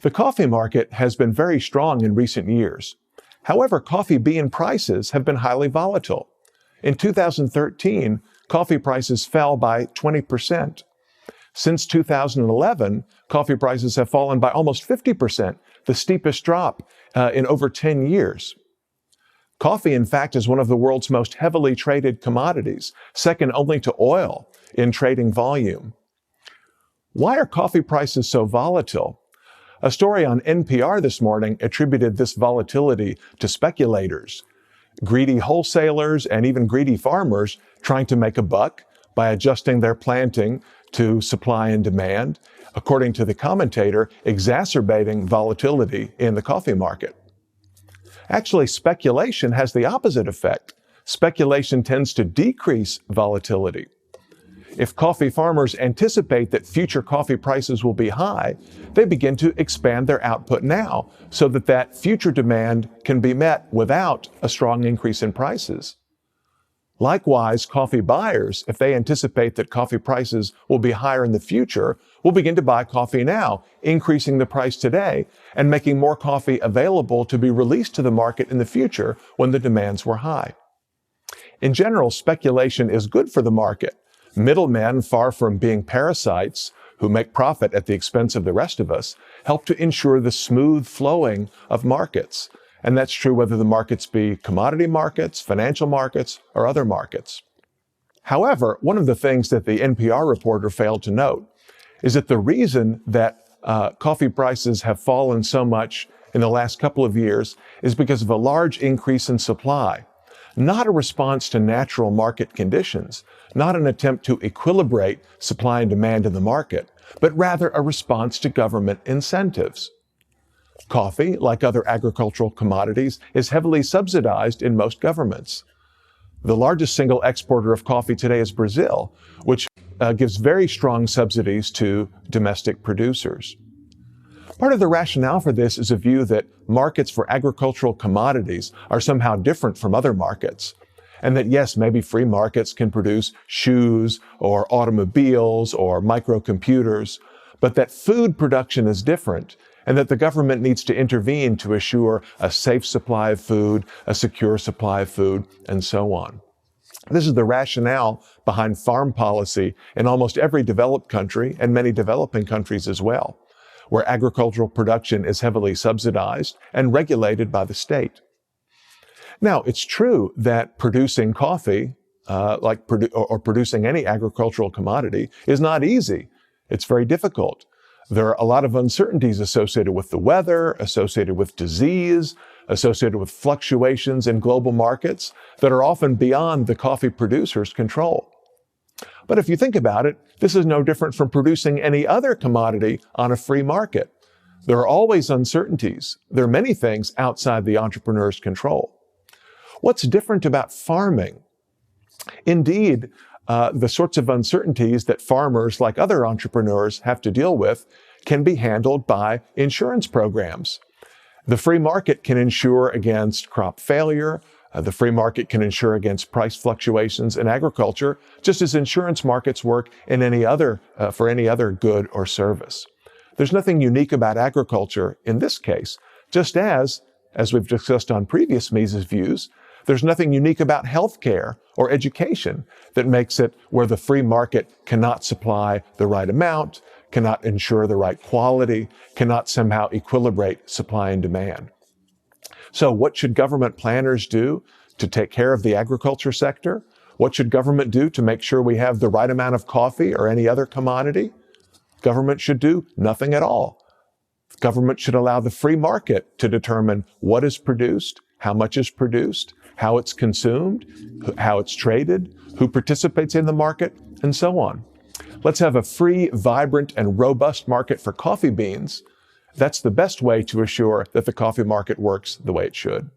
The coffee market has been very strong in recent years. However, coffee bean prices have been highly volatile. In 2013, coffee prices fell by 20%. Since 2011, coffee prices have fallen by almost 50%, the steepest drop in over 10 years. Coffee, in fact, is one of the world's most heavily traded commodities, second only to oil in trading volume. Why are coffee prices so volatile? A story on NPR this morning attributed this volatility to speculators, greedy wholesalers, and even greedy farmers trying to make a buck by adjusting their planting to supply and demand, according to the commentator, exacerbating volatility in the coffee market. Actually, speculation has the opposite effect. Speculation tends to decrease volatility. If coffee farmers anticipate that future coffee prices will be high, they begin to expand their output now so that future demand can be met without a strong increase in prices. Likewise, coffee buyers, if they anticipate that coffee prices will be higher in the future, will begin to buy coffee now, increasing the price today and making more coffee available to be released to the market in the future when the demands were high. In general, speculation is good for the market. Middlemen, far from being parasites who make profit at the expense of the rest of us, help to ensure the smooth flowing of markets. And that's true whether the markets be commodity markets, financial markets, or other markets. However, one of the things that the NPR reporter failed to note is that the reason that coffee prices have fallen so much in the last couple of years is because of a large increase in supply, not a response to natural market conditions, not an attempt to equilibrate supply and demand in the market, but rather a response to government incentives. Coffee, like other agricultural commodities, is heavily subsidized in most governments. The largest single exporter of coffee today is Brazil, which gives very strong subsidies to domestic producers. Part of the rationale for this is a view that markets for agricultural commodities are somehow different from other markets, and that yes, maybe free markets can produce shoes or automobiles or microcomputers, but that food production is different, and that the government needs to intervene to assure a safe supply of food, a secure supply of food, and so on. This is the rationale behind farm policy in almost every developed country and many developing countries as well, where agricultural production is heavily subsidized and regulated by the state. Now, it's true that producing coffee, producing any agricultural commodity, is not easy. It's very difficult. There are a lot of uncertainties associated with the weather, associated with disease, associated with fluctuations in global markets that are often beyond the coffee producer's control. But if you think about it, this is no different from producing any other commodity on a free market. There are always uncertainties. There are many things outside the entrepreneur's control. What's different about farming? Indeed, the sorts of uncertainties that farmers, like other entrepreneurs, have to deal with can be handled by insurance programs. The free market can insure against crop failure. The free market can insure against price fluctuations in agriculture, just as insurance markets work in for any other good or service. There's nothing unique about agriculture in this case, just as we've discussed on previous Mises views, there's nothing unique about healthcare or education that makes it where the free market cannot supply the right amount, cannot ensure the right quality, cannot somehow equilibrate supply and demand. So what should government planners do to take care of the agriculture sector? What should government do to make sure we have the right amount of coffee or any other commodity? Government should do nothing at all. Government should allow the free market to determine what is produced, how much is produced, how it's consumed, how it's traded, who participates in the market, and so on. Let's have a free, vibrant, and robust market for coffee beans. That's the best way to assure that the coffee market works the way it should.